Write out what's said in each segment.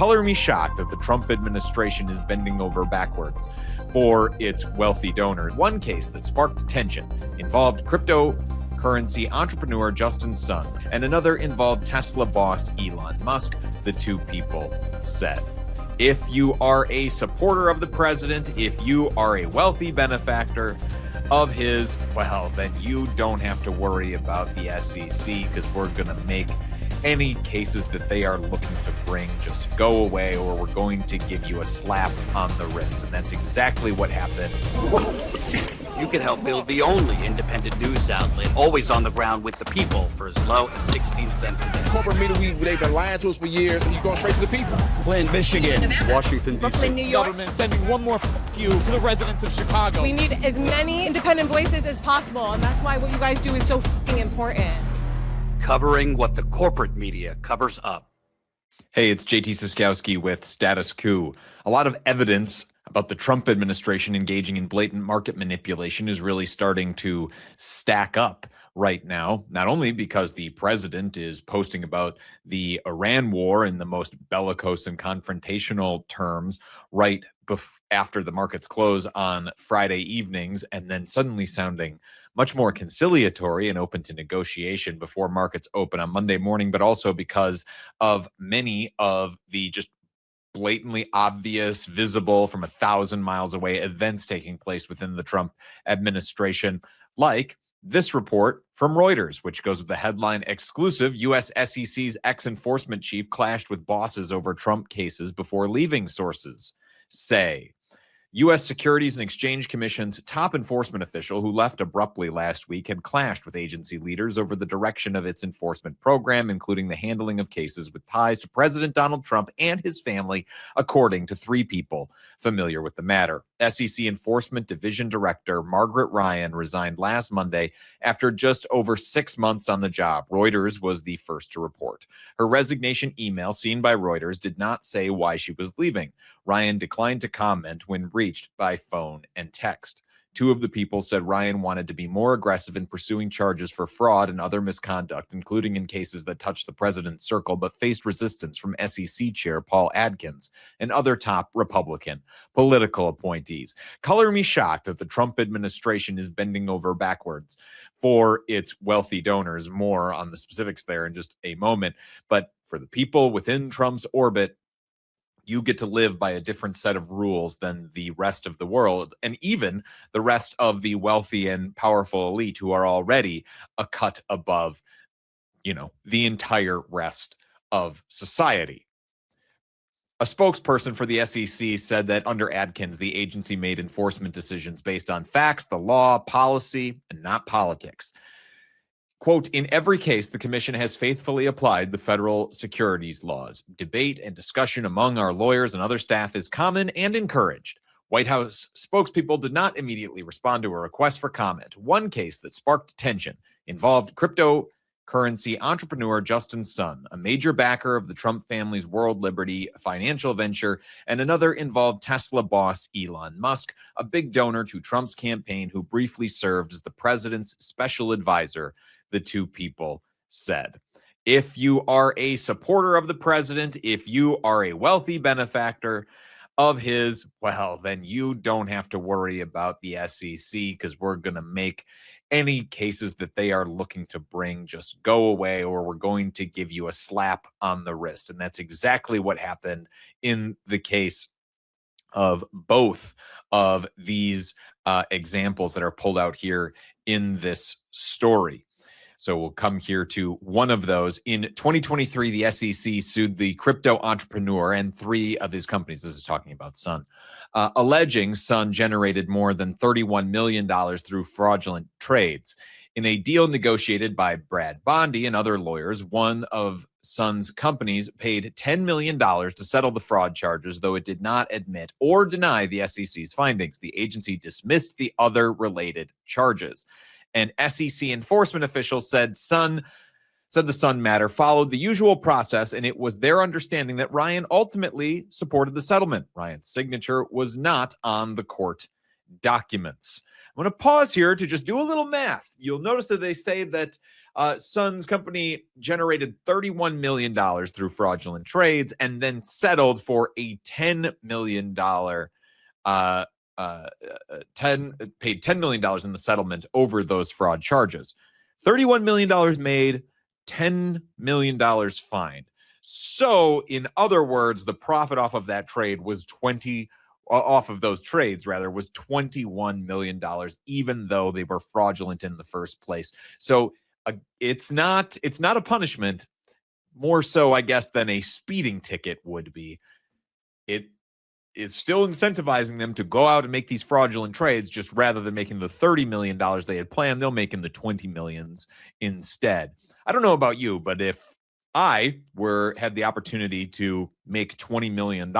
color me shocked that the Trump administration is bending over backwards for its wealthy donors. One case that sparked attention involved cryptocurrency entrepreneur Justin Sun, and another involved Tesla boss Elon Musk, the two people said. If you are a supporter of the president, if you are a wealthy benefactor of his, well, then you don't have to worry about the SEC, because we're going to make any cases that they are looking to bring just go away, or we're going to give you a slap on the wrist. And that's exactly what happened. You can help build the only independent news outlet always on the ground with the people for as low as 16 cents a day. Corporate media, they've been lying to us for years, and you're going straight to the people. Flint, Michigan, Washington, Brooklyn, New York. Government sending one more you to the residents of Chicago. We need as many independent voices as possible, and that's why what you guys do is so important. Covering what the corporate media covers up. Hey, it's JT Cestkowski with Status Coup. A lot of evidence about the Trump administration engaging in blatant market manipulation is really starting to stack up right now, not only because the president is posting about the Iran war in the most bellicose and confrontational terms right after the markets close on Friday evenings, and then suddenly sounding much more conciliatory and open to negotiation before markets open on Monday morning, but also because of many of the just blatantly obvious, visible from 1,000 miles away events taking place within the Trump administration, like this report from Reuters, which goes with the headline, "Exclusive, U.S. SEC's ex-enforcement chief clashed with bosses over Trump cases before leaving," sources say. U.S. Securities and Exchange Commission's top enforcement official, who left abruptly last week, had clashed with agency leaders over the direction of its enforcement program, including the handling of cases with ties to President Donald Trump and his family, according to three people familiar with the matter. SEC Enforcement Division Director Margaret Ryan resigned last Monday after just over 6 months on the job. Reuters was the first to report. Her resignation email, seen by Reuters, did not say why she was leaving. Ryan declined to comment when reached by phone and text. Two of the people said Ryan wanted to be more aggressive in pursuing charges for fraud and other misconduct, including in cases that touched the president's circle, but faced resistance from SEC Chair Paul Adkins and other top Republican political appointees. Color me shocked that the Trump administration is bending over backwards for its wealthy donors. More on the specifics there in just a moment. But for the people within Trump's orbit, you get to live by a different set of rules than the rest of the world, and even the rest of the wealthy and powerful elite who are already a cut above, the entire rest of society. A spokesperson for the SEC said that under Adkins, the agency made enforcement decisions based on facts, the law, policy, and not politics. Quote, "In every case, the commission has faithfully applied the federal securities laws. Debate and discussion among our lawyers and other staff is common and encouraged." White House spokespeople did not immediately respond to a request for comment. One case that sparked attention involved cryptocurrency entrepreneur Justin Sun, a major backer of the Trump family's World Liberty financial venture, and another involved Tesla boss Elon Musk, a big donor to Trump's campaign who briefly served as the president's special advisor, the two people said. If you are a supporter of the president, if you are a wealthy benefactor of his, well, then you don't have to worry about the SEC, because we're going to make any cases that they are looking to bring just go away, or we're going to give you a slap on the wrist. And that's exactly what happened in the case of both of these examples that are pulled out here in this story. So we'll come here to one of those. In 2023, the SEC sued the crypto entrepreneur and three of his companies. This is talking about Sun, alleging Sun generated more than $31 million through fraudulent trades. In a deal negotiated by Brad Bondi and other lawyers, one of Sun's companies paid $10 million to settle the fraud charges, though it did not admit or deny the SEC's findings. The agency dismissed the other related charges. An SEC enforcement official said the Sun matter followed the usual process, and it was their understanding that Ryan ultimately supported the settlement. Ryan's signature was not on the court documents. I'm going to pause here to just do a little math. You'll notice that they say that Sun's company generated $31 million through fraudulent trades and then settled for a $10 million paid $10 million in the settlement over those fraud charges. $31 million made, $10 million fined. So, in other words, the profit off of that trade was off of those trades rather was $21 million, even though they were fraudulent in the first place. So it's not a punishment, more so, I guess, than a speeding ticket would be. It is still incentivizing them to go out and make these fraudulent trades, just rather than making the $30 million they had planned, they'll make in the $20 millions instead. I don't know about you, but if I had the opportunity to make $20 million,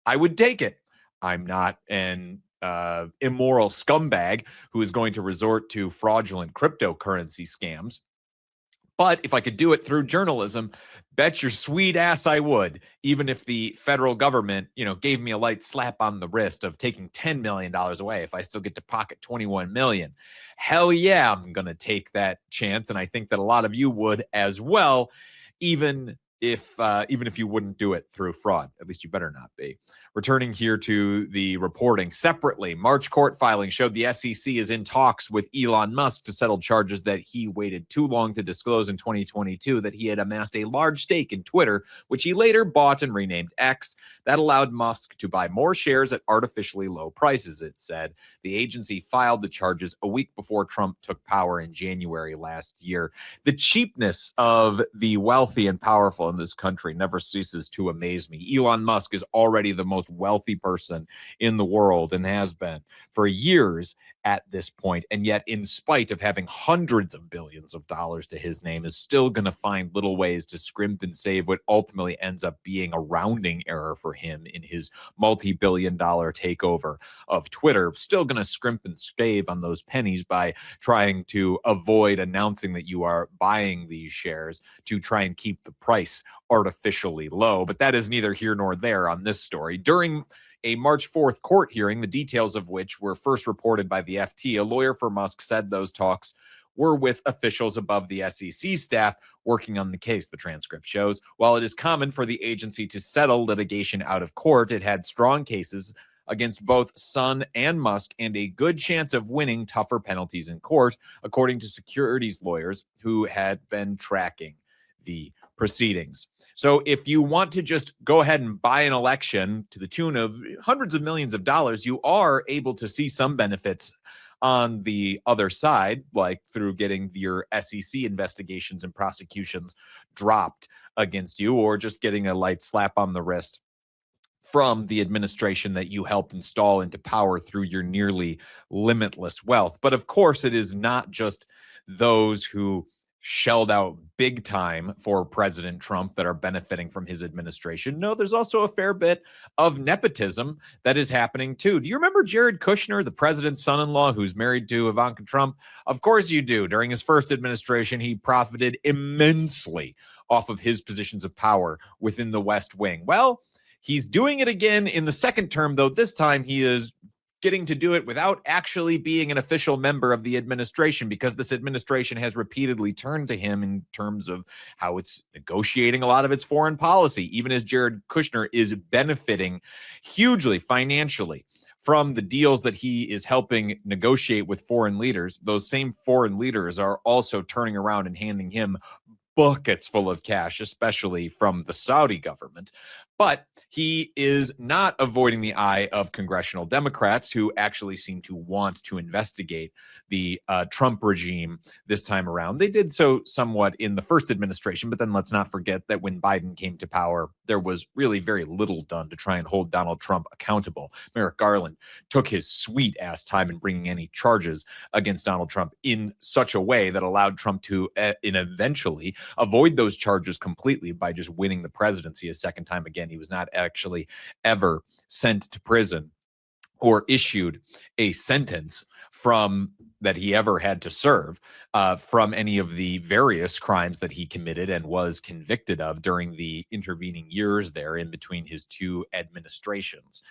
I would take it. I'm not an immoral scumbag who is going to resort to fraudulent cryptocurrency scams. But if I could do it through journalism, bet your sweet ass I would, even if the federal government, gave me a light slap on the wrist of taking $10 million away. If I still get to pocket $21 million, hell yeah, I'm going to take that chance. And I think that a lot of you would as well, even if you wouldn't do it through fraud. At least you better not be. Returning here to the reporting separately, March court filing showed the SEC is in talks with Elon Musk to settle charges that he waited too long to disclose in 2022 that he had amassed a large stake in Twitter, which he later bought and renamed X. That allowed Musk to buy more shares at artificially low prices, it said. The agency filed the charges a week before Trump took power in January last year. The cheapness of the wealthy and powerful in this country never ceases to amaze me. Elon Musk is already the most wealthy person in the world and has been for years at this point, and yet in spite of having hundreds of billions of dollars to his name, is still going to find little ways to scrimp and save what ultimately ends up being a rounding error for him in his multi-billion-dollar takeover of Twitter. Still going to scrimp and save on those pennies by trying to avoid announcing that you are buying these shares to try and keep the price artificially low. But that is neither here nor there on this story. During a March 4th court hearing, the details of which were first reported by the FT, a lawyer for Musk said those talks were with officials above the SEC staff working on the case, the transcript shows. While it is common for the agency to settle litigation out of court, it had strong cases against both Sun and Musk and a good chance of winning tougher penalties in court, according to securities lawyers who had been tracking the proceedings. So if you want to just go ahead and buy an election to the tune of hundreds of millions of dollars, you are able to see some benefits on the other side, like through getting your SEC investigations and prosecutions dropped against you, or just getting a light slap on the wrist from the administration that you helped install into power through your nearly limitless wealth. But of course, it is not just those who shelled out big time for President Trump that are benefiting from his administration. No, there's also a fair bit of nepotism that is happening too. Do you remember Jared Kushner, the president's son-in-law who's married to Ivanka Trump? Of course you do. During his first administration, he profited immensely off of his positions of power within the West Wing. Well, he's doing it again in the second term, though this time he is getting to do it without actually being an official member of the administration, because this administration has repeatedly turned to him in terms of how it's negotiating a lot of its foreign policy, even as Jared Kushner is benefiting hugely financially from the deals that he is helping negotiate with foreign leaders. Those same foreign leaders are also turning around and handing him buckets full of cash, especially from the Saudi government. But he is not avoiding the eye of congressional Democrats who actually seem to want to investigate the Trump regime this time around. They did so somewhat in the first administration, but then let's not forget that when Biden came to power, there was really very little done to try and hold Donald Trump accountable. Merrick Garland took his sweet ass time in bringing any charges against Donald Trump in such a way that allowed Trump to eventually avoid those charges completely by just winning the presidency a second time again. He was not actually ever sent to prison or issued a sentence from that he ever had to serve from any of the various crimes that he committed and was convicted of during the intervening years there in between his two administrations.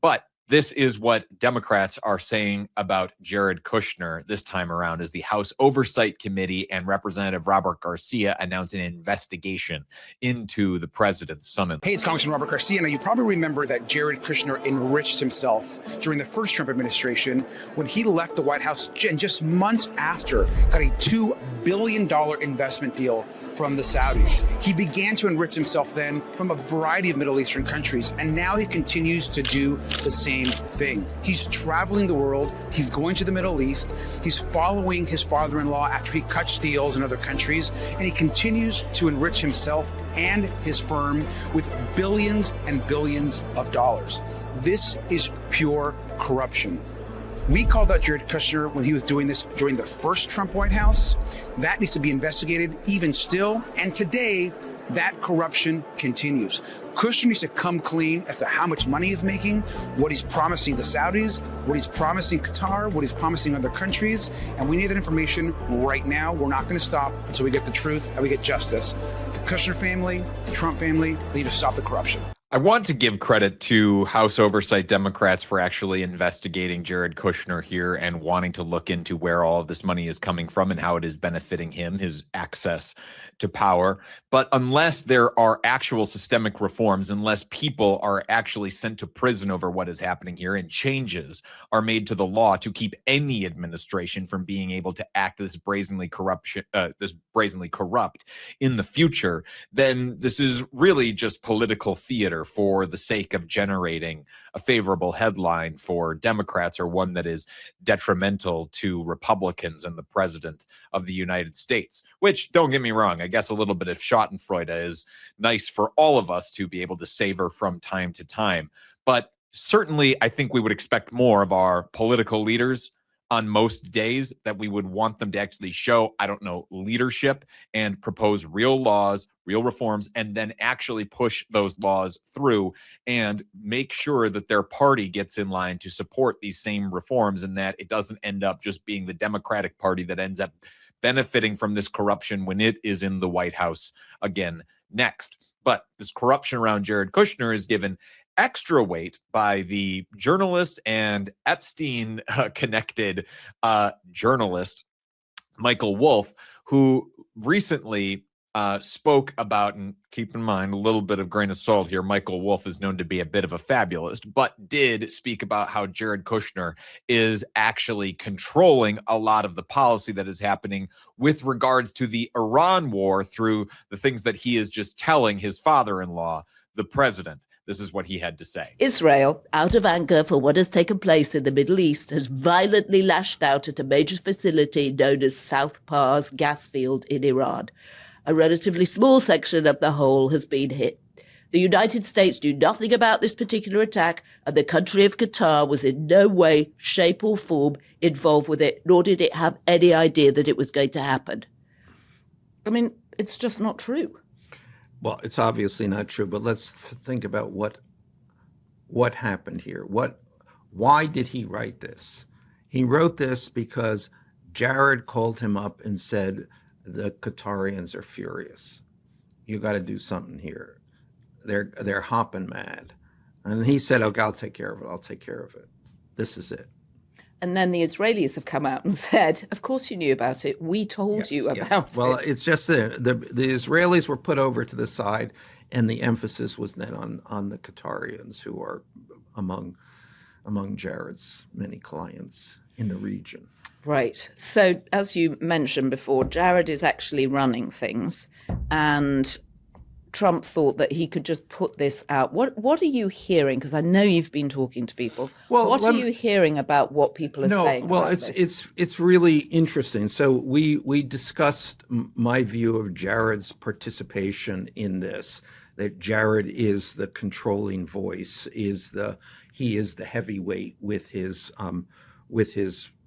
But This is what Democrats are saying about Jared Kushner this time around as the House Oversight Committee and Representative Robert Garcia announce an investigation into the president's son-in-law. Hey, it's Congressman Robert Garcia. Now, you probably remember that Jared Kushner enriched himself during the first Trump administration when he left the White House and just months after got a $2 billion investment deal from the Saudis. He began to enrich himself then from a variety of Middle Eastern countries, and now he continues to do the same thing. He's traveling the world. He's going to the Middle East. He's following his father-in-law after he cuts deals in other countries, and he continues to enrich himself and his firm with billions and billions of dollars. This is pure corruption. We called out Jared Kushner when he was doing this during the first Trump White House. That needs to be investigated even still. And today, that corruption continues. Kushner needs to come clean as to how much money he's making, what he's promising the Saudis, what he's promising Qatar, what he's promising other countries. And we need that information right now. We're not going to stop until we get the truth and we get justice. The Kushner family, the Trump family, they need to stop the corruption. I want to give credit to House Oversight Democrats for actually investigating Jared Kushner here and wanting to look into where all of this money is coming from and how it is benefiting him, his access to power. But unless there are actual systemic reforms, unless people are actually sent to prison over what is happening here and changes are made to the law to keep any administration from being able to act this brazenly corrupt in the future, then this is really just political theater for the sake of generating a favorable headline for Democrats or one that is detrimental to Republicans and the president of the United States, which, don't get me wrong, I guess a little bit of schadenfreude is nice for all of us to be able to savor from time to time. But certainly, I think we would expect more of our political leaders on most days, that we would want them to actually show, I don't know, leadership and propose real laws, real reforms, and then actually push those laws through and make sure that their party gets in line to support these same reforms and that it doesn't end up just being the Democratic Party that ends up benefiting from this corruption when it is in the White House again next. But this corruption around Jared Kushner is given extra weight by the journalist and Epstein connected journalist Michael Wolff, who recently spoke about, and keep in mind a little bit of grain of salt here, Michael Wolff is known to be a bit of a fabulist, but did speak about how Jared Kushner is actually controlling a lot of the policy that is happening with regards to the Iran war through the things that he is just telling his father-in-law, the president. This is what he had to say. Israel, out of anger for what has taken place in the Middle East, has violently lashed out at a major facility known as South Pars gas field in Iran. A relatively small section of the whole has been hit. The United States knew nothing about this particular attack, and the country of Qatar was in no way, shape or form involved with it, nor did it have any idea that it was going to happen. I mean, it's just not true. Well, it's obviously not true, but let's think about what happened here. Why did he write this? He wrote this because Jared called him up and said, the Qatarians are furious. You got to do something here. They're hopping mad. And he said, okay, I'll take care of it. I'll take care of it. This is it. And then the Israelis have come out and said, of course you knew about it. We told you about it. Well, it's just the Israelis were put over to the side, and the emphasis was then on the Qatarians, who are among Jared's many clients in the region. Right. So as you mentioned before, Jared is actually running things, and Trump thought that he could just put this out. What are you hearing? Because I know you've been talking to people. Well, what are you hearing about what people are saying? Well, it's really interesting. So we discussed my view of Jared's participation in this. That Jared is the controlling voice, he is the heavyweight with his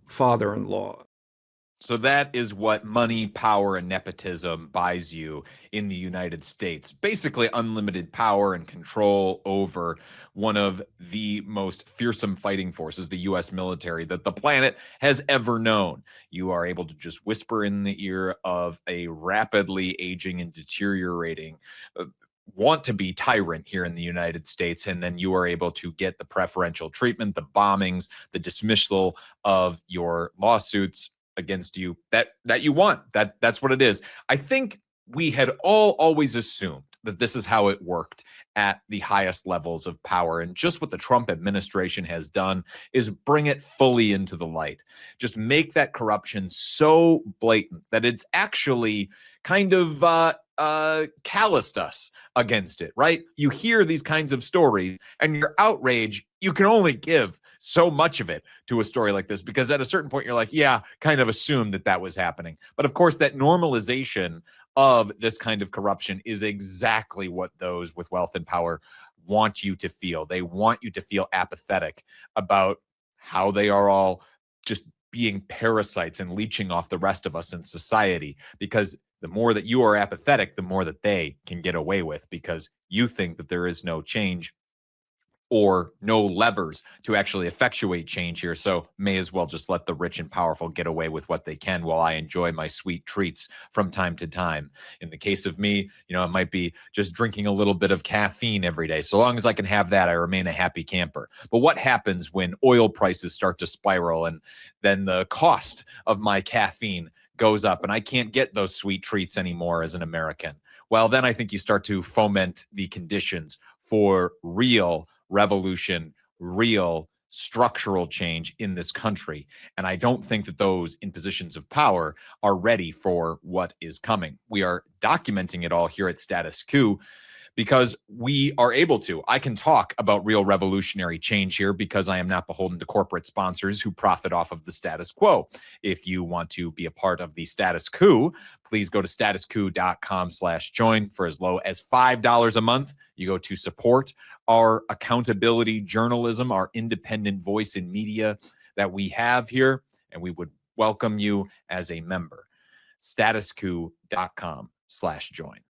father-in-law. So that is what money, power, and nepotism buys you in the United States. Basically unlimited power and control over one of the most fearsome fighting forces, the U.S. military, that the planet has ever known. You are able to just whisper in the ear of a rapidly aging and deteriorating want to be tyrant here in the United States, and then you are able to get the preferential treatment, the bombings, the dismissal of your lawsuits against you that you want. That's what it is. I think we had always assumed that this is how it worked at the highest levels of power. And just what the Trump administration has done is bring it fully into the light. Just make that corruption so blatant that it's actually kind of calloused us against it, right? You hear these kinds of stories and your outrage, you can only give so much of it to a story like this, because at a certain point you're like, yeah, kind of assume that was happening. But of course, that normalization of this kind of corruption is exactly what those with wealth and power want you to feel. They want you to feel apathetic about how they are all just being parasites and leeching off the rest of us in society, because the more that you are apathetic, the more that they can get away with, because you think that there is no change or no levers to actually effectuate change here. So may as well just let the rich and powerful get away with what they can while I enjoy my sweet treats from time to time. In the case of me, it might be just drinking a little bit of caffeine every day. So long as I can have that, I remain a happy camper. But what happens when oil prices start to spiral and then the cost of my caffeine goes up and I can't get those sweet treats anymore as an American? Well, then I think you start to foment the conditions for real revolution, real structural change in this country. And I don't think that those in positions of power are ready for what is coming. We are documenting it all here at Status Coup because we are able to. I can talk about real revolutionary change here because I am not beholden to corporate sponsors who profit off of the status quo. If you want to be a part of the Status Coup, please go to statuscoup.com/join for as low as $5 a month. You go to support our accountability journalism, our independent voice in media that we have here, and we would welcome you as a member. statuscoup.com/join.